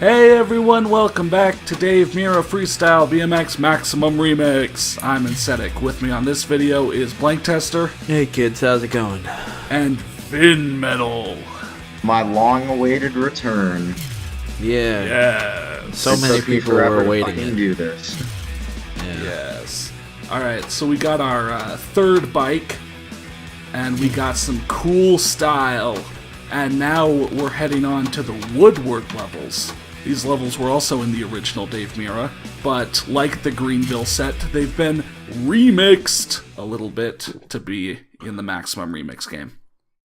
Hey everyone, welcome back to Dave Mirra Freestyle BMX Maximum Remix. I'm Insetik. With me on this video is Blank Tester. Hey kids, how's it going? And Fin Metal. My long-awaited return. Yeah. Yes. So many people were waiting to do this. Yeah. Yes. Alright, so we got our third bike, and we got some cool style. And now we're heading on to the Woodward levels. These levels were also in the original Dave Mirra, but like the Greenville set, they've been remixed a little bit to be in the Maximum Remix game.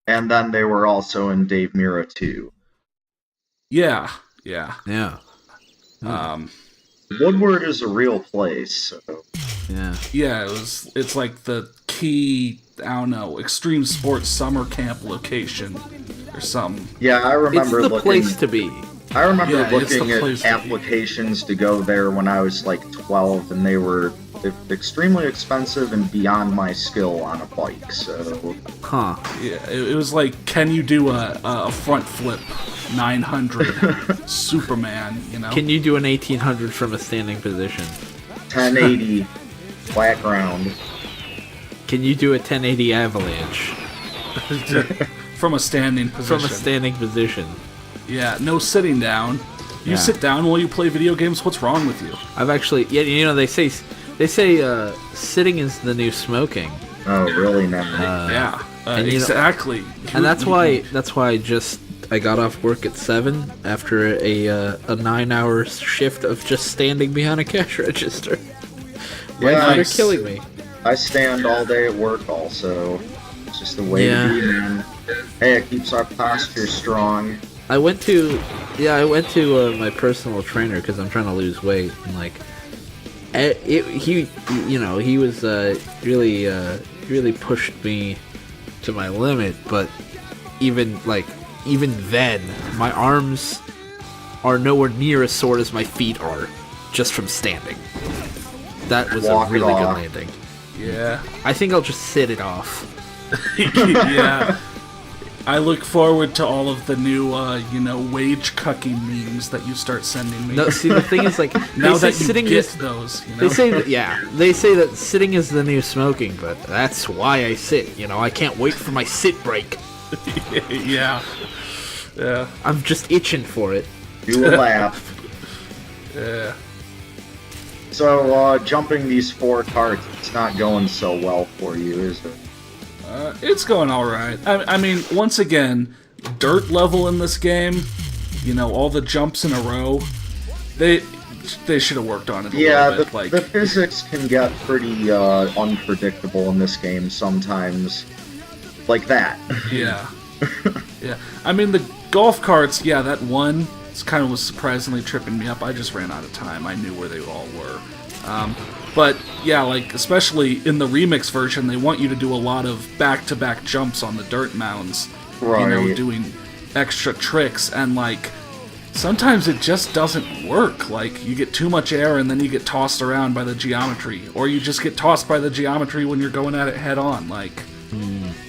And then they were also in Dave Mirra 2. Yeah. Woodward is a real place, so... Yeah, it's like the key, I don't know, extreme sports summer camp location or something. Yeah, I remember it's the place to be. I remember looking at applications to go there when I was like 12, and they were extremely expensive and beyond my skill on a bike, so... Huh. Yeah, it was like, can you do a front flip 900 Superman, you know? Can you do an 1800 from a standing position? 1080 flat ground. Can you do a 1080 avalanche? From a standing position. From a standing position. Yeah, no sitting down. You sit down while you play video games, what's wrong with you? I've actually, they say sitting is the new smoking. Oh, really now? Exactly. And that's why I got off work at 7 after a 9-hour shift of just standing behind a cash register. They're killing me. I stand all day at work also. It's just the way to be, man. Hey, it keeps our posture strong. I went to my personal trainer because I'm trying to lose weight, and he was really pushed me to my limit, but even then, my arms are nowhere near as sore as my feet are, just from standing. That was a really good landing. Yeah. I think I'll just sit it off. Yeah. I look forward to all of the new, wage cucking memes that you start sending me. No, see, the thing is, now that you get those, you know? They say that sitting is the new smoking, but that's why I sit. I can't wait for my sit break. Yeah. I'm just itching for it. You will laugh. Yeah. So, jumping these 4 carts, it's not going so well for you, is it? It's going alright. I mean, once again, dirt level in this game, all the jumps in a row, they should have worked on it a little bit. The physics can get pretty unpredictable in this game sometimes. Like that. Yeah. Yeah. I mean, the golf carts, that one kind of was surprisingly tripping me up. I just ran out of time. I knew where they all were. But, especially in the remix version, they want you to do a lot of back-to-back jumps on the dirt mounds. Right. Doing extra tricks, and, sometimes it just doesn't work. You get too much air, and then you get tossed around by the geometry. Or you just get tossed by the geometry when you're going at it head-on,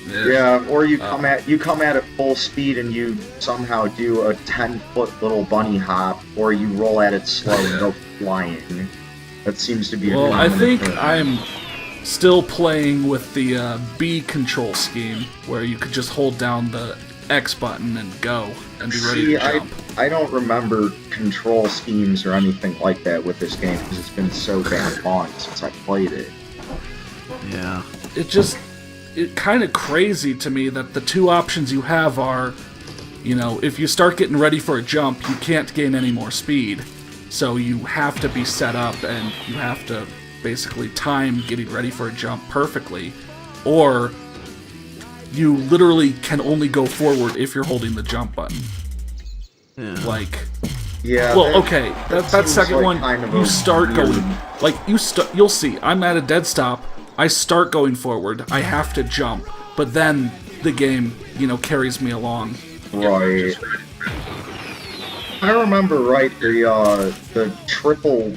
Yeah, or you come at it full speed and you somehow do a 10-foot little bunny hop, or you roll at it slow and go flying. That seems to be Well, I think I'm still playing with the B control scheme, where you could just hold down the X button and go, and be ready to jump. I don't remember control schemes or anything like that with this game, because it's been so damn long since I played it. Yeah. It's kind of crazy to me that the two options you have are, if you start getting ready for a jump, you can't gain any more speed. So you have to be set up, and you have to basically time getting ready for a jump perfectly. Or you literally can only go forward if you're holding the jump button. Yeah. That second one, you start going... you'll see, I'm at a dead stop, I start going forward, I have to jump, but then the game, carries me along. Right. I remember the triple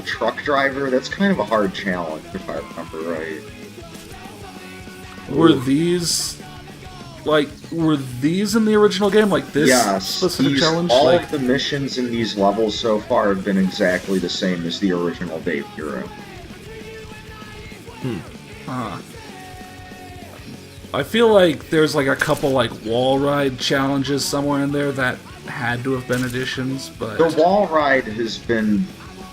truck driver. That's kind of a hard challenge, if I remember right. Were these like, were these in the original game? Like this specific challenge? All like, of the missions in these levels so far have been exactly the same as the original Dave Mirra. I feel like there's like a couple like wall ride challenges somewhere in there that had to have been additions, but The wall ride has been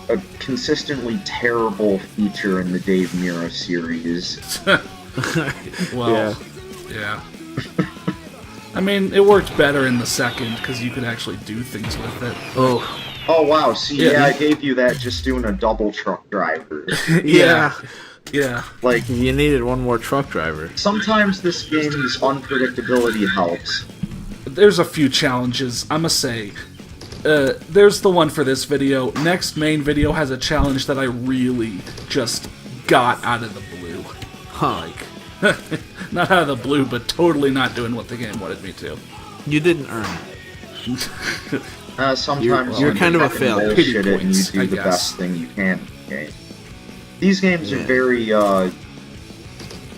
a consistently terrible feature in the Dave Mirra series. well, yeah. I mean, it worked better in the second because you could actually do things with it. Oh wow, see, I gave you that just doing a double truck driver. Yeah. Like, You needed one more truck driver. sometimes this game's unpredictability helps. There's a few challenges, I'ma say. There's the one for this video. Next main video has a challenge that I really just got out of the blue. Like, not out of the blue, but totally not doing what the game wanted me to. You didn't earn it. Sometimes You're kind of a failure. bullshit it and you Points, do I the guess. best thing you can in the game. These games are very, I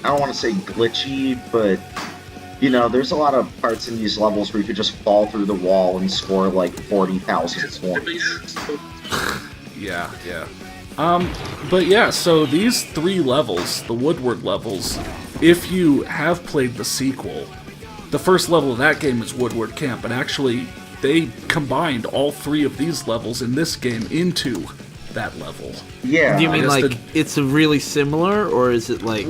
don't want to say glitchy, but, you know, there's a lot of parts in these levels where you could just fall through the wall and score like 40,000 points. Yeah. But yeah, so these 3 levels, the Woodward levels, if you have played the sequel, the first level of that game is Woodward Camp, and actually they combined all 3 of these levels in this game into that level. Yeah. Do you mean guess like it's really similar, or is it like?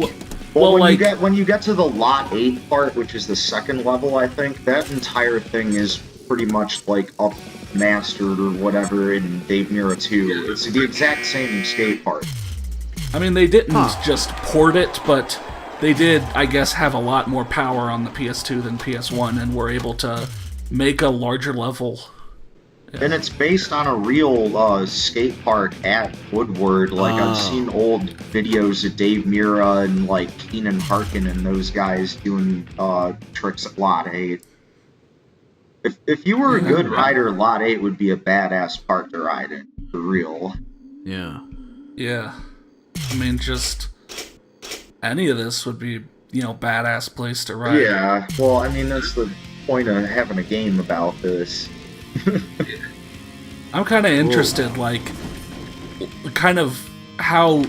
Well, when like, you get to the Lot 8 part, which is the second level, I think, that entire thing is pretty much like up-mastered or whatever in Dave Mirra 2. It's the exact same skate part. I mean, they didn't just port it, but they did, I guess, have a lot more power on the PS2 than PS1, and were able to make a larger level. And it's based on a real skate park at Woodward. Like, I've seen old videos of Dave Mirra and, like, Keenan Harkin and those guys doing tricks at Lot 8. If you were a good rider, Lot 8 would be a badass park to ride in, for real. Yeah. Yeah. I mean, just any of this would be, you know, badass place to ride. Yeah, well, I mean, that's the point of having a game about this. I'm kind of interested, like, kind of how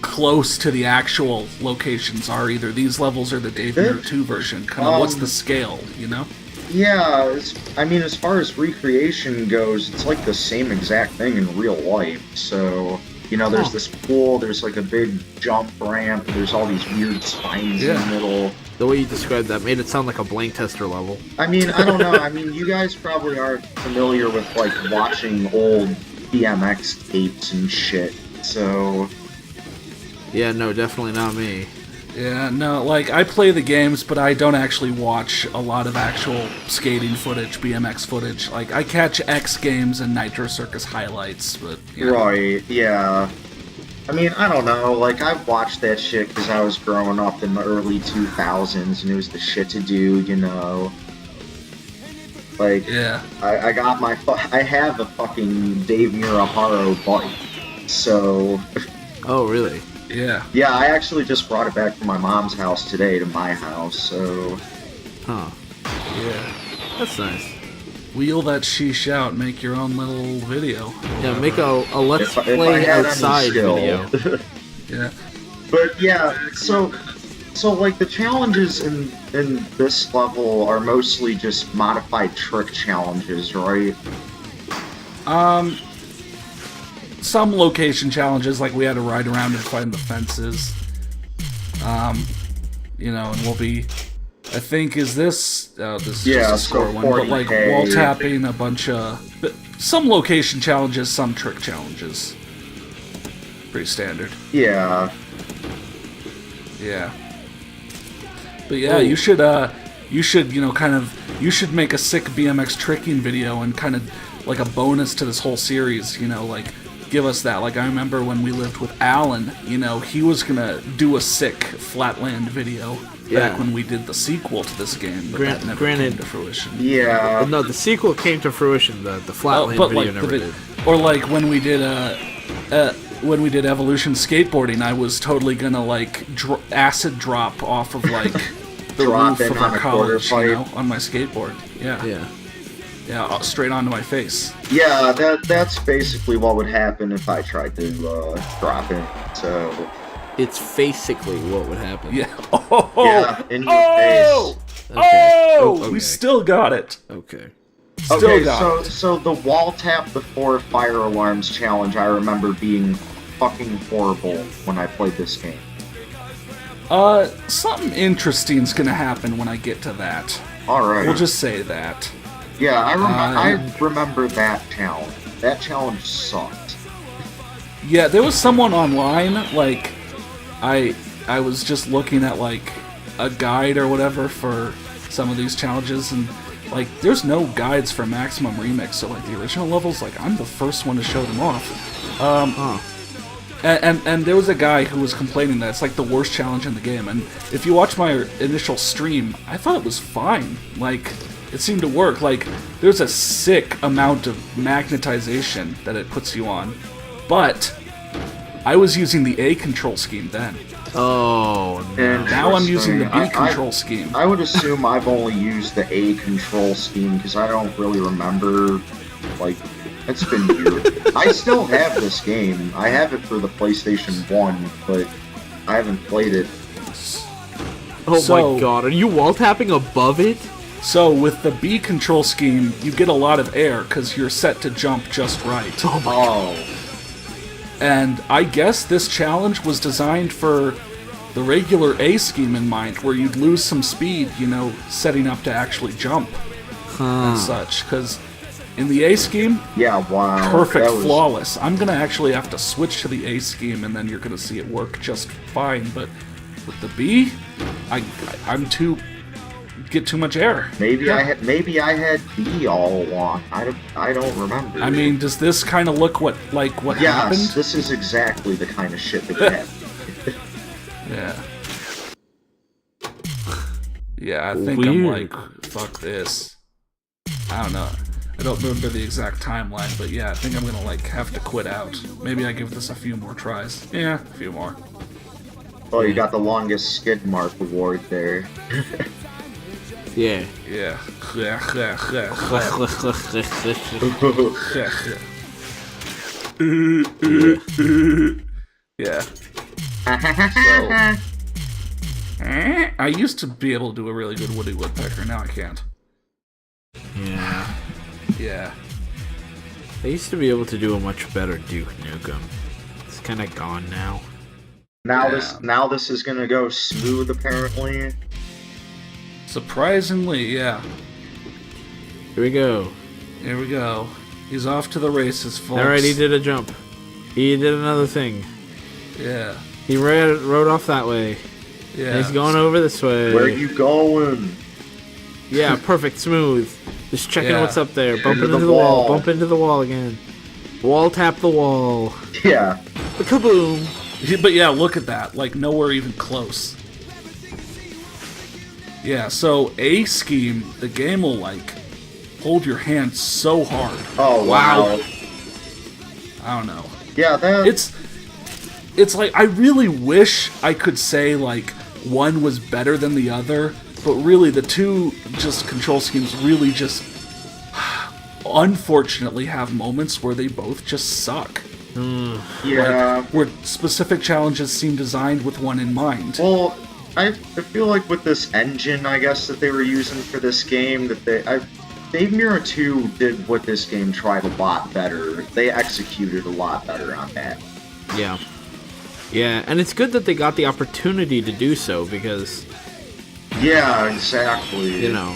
close to the actual locations are either these levels or the Dave Mirra 2 version. Kind of what's the scale, you know? Yeah, I mean, as far as recreation goes, it's like the same exact thing in real life. So, you know, there's this pool, there's like a big jump ramp, there's all these weird spines in the middle. The way you described that made it sound like a blank tester level. I mean, I don't know. I mean, you guys probably aren't familiar with, like, watching old BMX tapes and shit, so... Yeah, no, definitely not me. Yeah, no, like, I play the games, but I don't actually watch a lot of actual skating footage, BMX footage. Like, I catch X Games and Nitro Circus highlights, but... You know. Right, yeah. I mean, I don't know, like, I've watched that shit because I was growing up in the early 2000s, and it was the shit to do, you know? Like, Yeah. I got my... I have a fucking Dave Mirra Haro bike, so... Oh, really? Yeah. Yeah, I actually just brought it back from my mom's house today to my house, so... Huh. Yeah. That's nice. Wheel that sheesh out, make your own little video. Yeah, make a let's If I play had any outside skill. video. Yeah. But yeah, so like the challenges in this level are mostly just modified trick challenges, right? Some location challenges, like we had to ride around and find the fences. You know, and we'll be... I think, is this... this is just a score one, but like 40K. wall tapping, a bunch of... Some location challenges, some trick challenges. Pretty standard. Yeah. Yeah. But yeah, you should, you know, kind of... You should make a sick BMX tricking video and kind of, like, a bonus to this whole series, you know, like... Give us that. Like, I remember when we lived with Alan, you know, he was gonna do a sick Flatland video back when we did the sequel to this game, but that never came to fruition. Yeah. Well, no, the sequel came to fruition. The Flatland but video like never did. Or like when we did Evolution skateboarding, I was totally gonna like acid drop off of like the Drop roof in of on our a quarter college, pipe. on my skateboard. Yeah. Yeah, straight onto my face. Yeah, that's basically what would happen if I tried to drop in. So It's basically what would happen. Yeah. Oh! yeah, in your Oh! face. Okay. Oh! Okay. We still got it. Okay. Still Okay, got it. so the wall tap before fire alarms challenge, I remember being fucking horrible when I played this game. Something interesting's gonna happen when I get to that. All right. We'll just say that. Yeah, I remember that challenge. That challenge sucked. Yeah, there was someone online, like, I was just looking at, like, a guide or whatever for some of these challenges, and, like, there's no guides for Maximum Remix, so, like, the original levels, like, I'm the first one to show them off. And there was a guy who was complaining that it's, like, the worst challenge in the game, and if you watch my initial stream, I thought it was fine. Like, it seemed to work. Like, there's a sick amount of magnetization that it puts you on. But I was using the A control scheme then. Oh, no. Now I'm using the B I- control scheme. I would assume I've only used the A control scheme because I don't really remember. Like, it's been years. I still have this game. I have it for the PlayStation 1, but I haven't played it. Oh So- my god, are you wall tapping above it? So with the B control scheme, you get a lot of air because you're set to jump just right. Oh, And I guess this challenge was designed for the regular A scheme in mind, where you'd lose some speed, you know, setting up to actually jump and such. Because in the A scheme, yeah, wow. perfect, that was- flawless. I'm gonna actually have to switch to the A scheme, and then you're gonna see it work just fine. But with the B, I'm get too much air. Maybe I had B all along. I don't remember. I mean, does this kind of look what yes, happened? this is exactly the kind of shit that happened. Yeah. Yeah, I think I'm Weird. like, fuck this. I don't know. I don't remember the exact timeline, but yeah, I think I'm gonna like have to quit out. Maybe I give this a few more tries. Yeah, a few more. Oh, you got the longest skid mark award there. Yeah. Yeah. Yeah. So, I used to be able to do a really good Woody Woodpecker, now I can't. Yeah. Yeah. I used to be able to do a much better Duke Nukem. It's kind of gone now. Now Yeah. this is gonna go smooth apparently. Surprisingly, yeah. Here we go. Here we go. He's off to the races, folks. Alright, he did a jump. He did another thing. Yeah. He rode off that way. Yeah. He's going over this way. Where you going? Yeah, perfect, smooth. Just checking Yeah. what's up there. Bumping Into into the the wall. wall. Bump into the wall again. Wall tap the wall. Yeah. The kaboom. But yeah, look at that. Like, nowhere even close. Yeah, so A scheme, the game will, like, hold your hand so hard. Oh wow. I don't know. Yeah, that. It's like, I really wish I could say, like, one was better than the other, but really the two just control schemes really just unfortunately have moments where they both just suck. yeah. Where specific challenges seem designed with one in mind. Well, I feel like with this engine, I guess that they were using for this game, that Dave Mirra 2 did what this game tried a lot better. They executed a lot better on that. Yeah. Yeah, and it's good that they got the opportunity to do so because, Yeah, exactly. you know,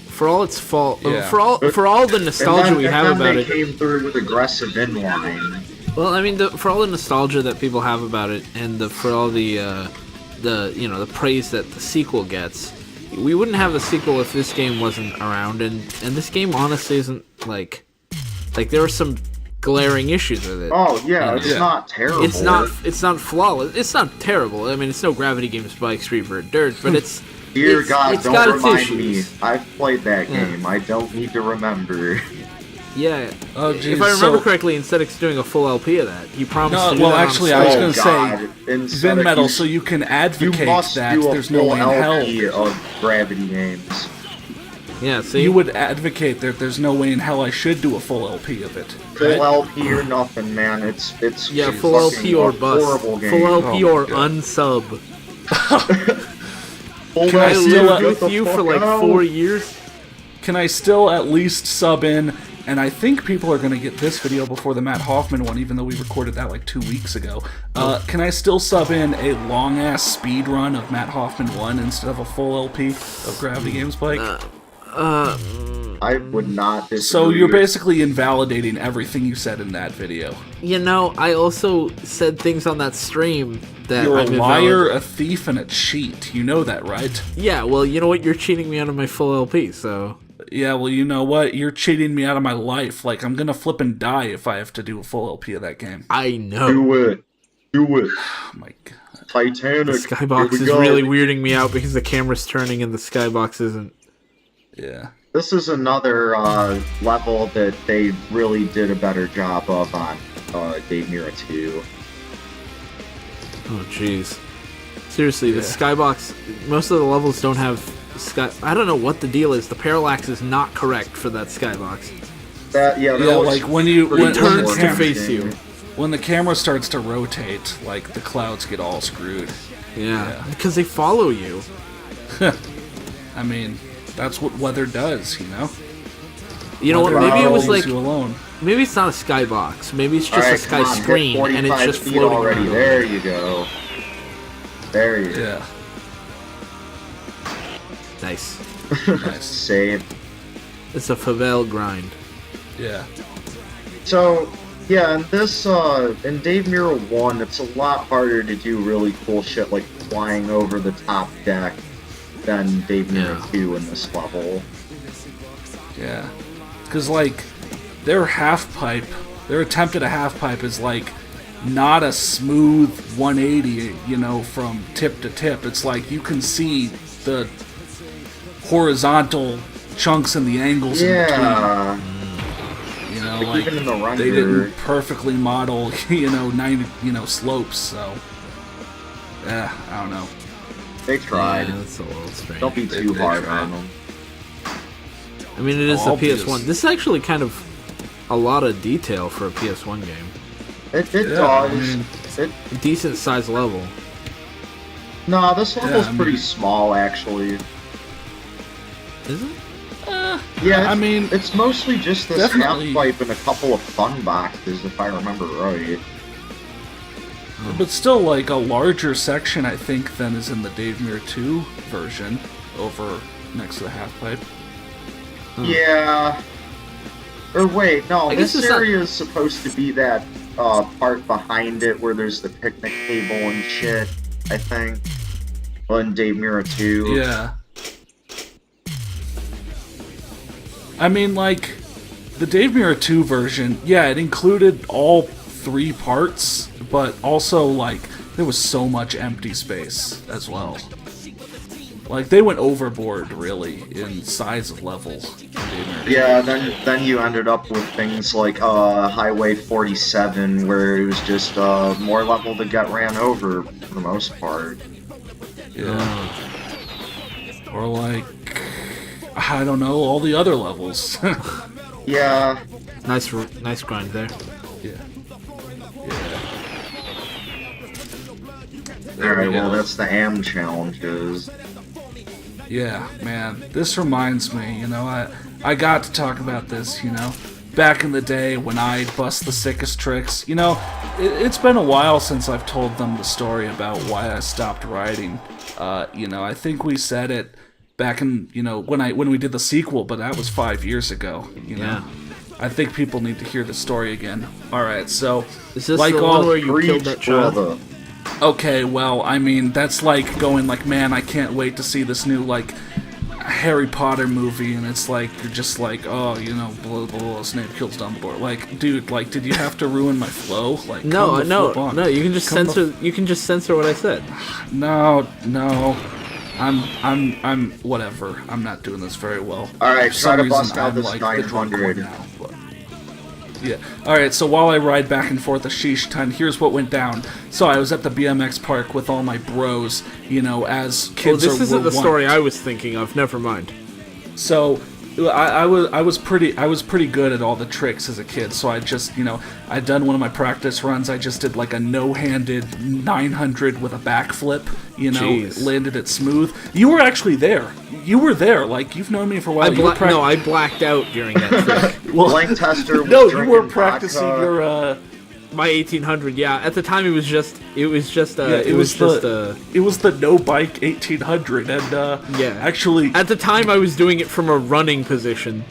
for all its fault, Yeah. for all the nostalgia we have about they it. came through with aggressive inline. Well, I mean, for all the nostalgia that people have about it, and for all the the praise that the sequel gets, we wouldn't have a sequel if this game wasn't around. And this game honestly isn't like there are some glaring issues with it. Oh yeah, it's Yeah. not terrible. It's not flawless. It's not terrible. I mean, it's no Gravity Games Spike Street for Dirt, but it's Dear it's, God, it's don't got its remind me. issues. I've played that Yeah. game. I don't need to remember. Yeah. Oh, if geez, I remember so- correctly, Insetik's doing a full LP of that. He promised No, to do well, that actually, on I was a gonna stage. say, Insetik, Vin Metal, you- so you can You advocate must that do a there's no full way in hell. LP of Gravity games. Yeah, see? You would advocate that there's no way in hell I should do a full LP of it. Full right? LP or nothing, man. It's Yeah, it's full fucking LP or a bust. horrible game. Full LP Oh, or God. unsub. Full Can I I LP, still lived get with the you for fuck like out. 4 years. Can I still at least sub in? And I think people are going to get this video before the Matt Hoffman one, even though we recorded that like 2 weeks ago. Can I still sub in a long-ass speed run of Matt Hoffman 1 instead of a full LP of Gravity Games, Blake? I would not disagree. So you're basically invalidating everything you said in that video. You know, I also said things on that stream that You're a I'm liar, invalid- a thief, and a cheat. You know that, right? Yeah, well, you know what? You're cheating me out of my full LP, so... Yeah, well, you know what? You're cheating me out of my life. Like, I'm gonna flip and die if I have to do a full LP of that game. I know. Do it. Oh my god. Titanic. The skybox Here we is go. really weirding me out because the camera's turning and the skybox isn't. Yeah. This is another level that they really did a better job of on Dave Mirra 2. Oh, jeez. Seriously, the Yeah. skybox... Most of the levels don't have... I don't know what the deal is. The parallax is not correct for that skybox. That Yeah, looks like when you pretty when, It turns when, to the face you. when the camera starts to rotate, like the clouds get all screwed. Yeah, because they follow you. I mean, that's what weather does, you know. You know what? Weather Maybe it was leaves like... you alone. Maybe it's not a skybox. Maybe it's just Alright, a sky come on, hit screen and it's 45 just feet floating already. around. There you go. There you go. Yeah. Nice. Nice. Save. It's a favela grind. Yeah. So, yeah, in this, in Dave Mirra 1, it's a lot harder to do really cool shit like flying over the top deck than Dave Mirra Yeah. 2 in this level. Yeah. Because, like, their half pipe, their attempt at a half pipe is, like, not a smooth 180, you know, from tip to tip. It's like you can see the horizontal chunks and the angles in between. Yeah. You know, Like, like, even in the render. they didn't perfectly model, you know, 90, you know, slopes, so. Yeah, I don't know. They tried. Yeah, that's a little strange. Don't be They- too they hard tried. on them. I mean, it is Oh, a PS1. obvious. This is actually kind of a lot of detail for a PS1 game. It Yeah, I does. mean- Decent sized level. No, this level's I mean- pretty small, actually. Is it? Yeah, I mean, it's mostly just this definitely- half pipe and a couple of fun boxes, if I remember right. But still, like, a larger section, I think, than is in the Dave Mirra 2 version, over next to the half pipe. Yeah. Or wait, no, I guess this it's not- area is supposed to be that part behind it where there's the picnic table and shit, I think. Well, in Dave Mirra 2. Yeah. I mean, like, the Dave Mirra 2 version, yeah, it included all 3 parts, but also, like, there was so much empty space as well. Like, they went overboard, really, in size of level. in Dave Mirra 2. Yeah, then you ended up with things like Highway 47, where it was just more level that got ran over for the most part. Yeah. Or, like, I don't know, all the other levels. Yeah, Nice grind there. Yeah. alright, we well go. that's the AM challenges. Yeah, man, this reminds me, you know, I got to talk about this, you know, back in the day when I'd bust the sickest tricks. You know, it's been a while since I've told them the story about why I stopped riding. You know, I think we said it back in, you know, when we did the sequel, but that was 5 years ago, you know. Yeah. I think people need to hear the story again. Alright, so, Is this like the all... one where you killed Preach, that child? brother. Okay, well, I mean, that's like going like, man, I can't wait to see this new, like, Harry Potter movie, and it's like, you're just like, oh, you know, blah, blah, blah, Snape kills Dumbledore. Like, dude, like, did you have to ruin my flow? Like, No, come the no, flip on. no. You can just Come the- censor. You can just censor what I said. No, I'm, whatever. I'm not doing this very well. Alright, For some try to reason, bust out I'm this like the drunk 900. one now, but Yeah. All right. So while I ride back and forth a sheesh ton, here's what went down. So I was at the BMX park with all my bros. You know, as kids. Well, this isn't the story I was thinking of. Never mind. So I was pretty good at all the tricks as a kid. So I just, you know, I'd done one of my practice runs. I just did like a no-handed 900 with a backflip. You know, Jeez. Landed it smooth. You were actually there. You were there. Like, you've known me for a while. No, I blacked out during that trick. Well, Blank tester. Was no, you drinking were practicing vodka. your. My 1800, yeah. At the time, it was just It was the no bike 1800, and yeah. actually, At the time, I was doing it from a running position.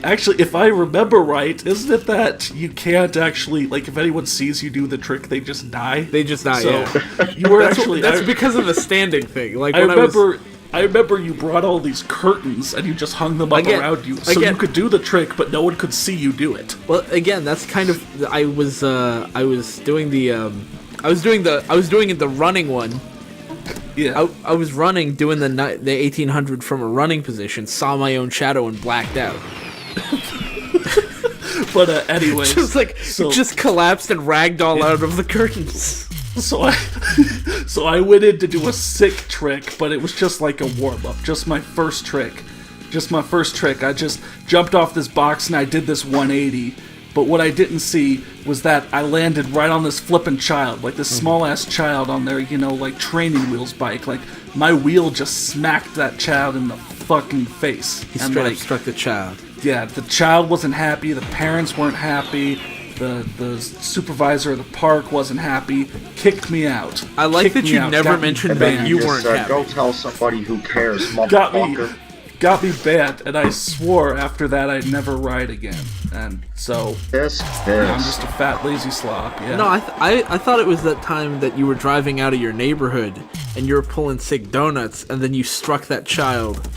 actually, if I remember right, isn't it that you can't actually, like, if anyone sees you do the trick, they just die? They just die. So Yeah. you were actually. That's because of the standing thing. Like I when remember. I remember you brought all these curtains and you just hung them up around you, so you could do the trick, but no one could see you do it. Well, again, that's kind of I was doing the running one. Yeah. I was running, doing the 1800 from a running position, saw my own shadow and blacked out. But anyways, just collapsed and ragdoll out of the curtains. So I went in to do a sick trick, but it was just like a warm-up, just my first trick. I just jumped off this box and I did this 180, but what I didn't see was that I landed right on this flippin' child, like this small-ass child on their, you know, like training wheels bike. Like, my wheel just smacked that child in the fucking face. He straight up struck the child. Yeah, the child wasn't happy, the parents weren't happy. The supervisor of the park wasn't happy, kicked me out. I like that you never mentioned that you weren't happy. Go tell somebody who cares, motherfucker. Got me banned, and I swore after that I'd never ride again. And so I'm just a fat lazy slob. Yeah. No, I thought it was that time that you were driving out of your neighborhood and you were pulling sick donuts, and then you struck that child.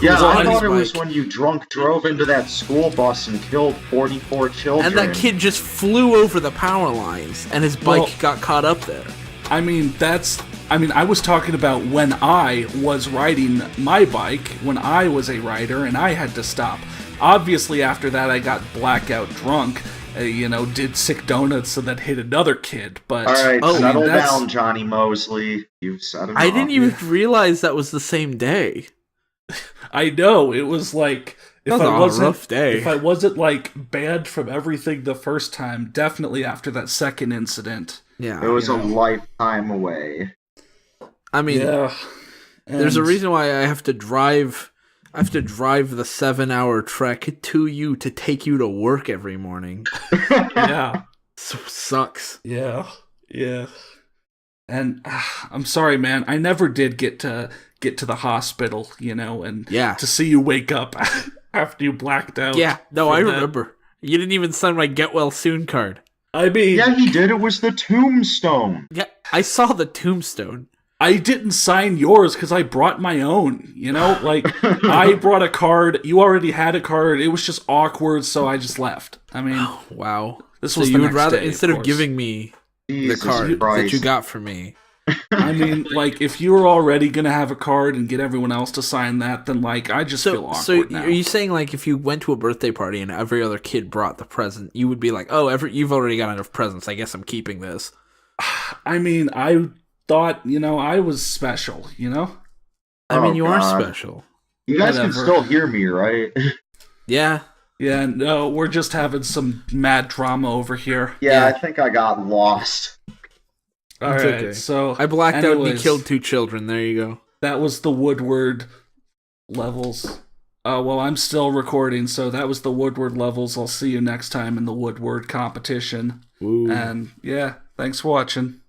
Yeah, I thought it was when you drunk drove into that school bus and killed 44 children. And that kid just flew over the power lines, and his bike got caught up there. I mean, I was talking about when I was riding my bike, when I was a rider, and I had to stop. Obviously, after that, I got blackout drunk, you know, did sick donuts, and then hit another kid. But all right, settle down, Johnny Mosley. You've said enough. I didn't even realize that was the same day. I know, it was like That was a rough day. If I wasn't like banned from everything the first time, definitely after that second incident. Yeah, it was a lifetime away. I mean, there's a reason why I have to drive. I have to drive the 7-hour trek to you to take you to work every morning. Yeah, so sucks. Yeah. And I'm sorry, man. I never did get to the hospital, you know, and to see you wake up after you blacked out. Yeah, no, I remember. You didn't even sign my get well soon card. I mean, yeah, he did. It was the tombstone. Yeah, I saw the tombstone. I didn't sign yours because I brought my own, you know? Like, I brought a card. You already had a card. It was just awkward, so I just left. I mean, wow. This so was you the would next rather, day, instead of course. giving me Jesus the card Christ. that you got for me. I mean, like, if you were already going to have a card and get everyone else to sign that, then, like, I just feel awkward now. Are you saying, like, if you went to a birthday party and every other kid brought the present, you would be like, oh, you've already got enough presents, I guess I'm keeping this? I mean, I thought, you know, I was special, you know? I mean, you are special. You guys can still hear me, right? Yeah. Yeah, no, we're just having some mad drama over here. Yeah, I think I got lost. Alright, okay. So I blacked out and he killed 2 children. There you go. That was the Woodward levels. Well, I'm still recording, so that was the Woodward levels. I'll see you next time in the Woodward competition. Ooh. And yeah, thanks for watching.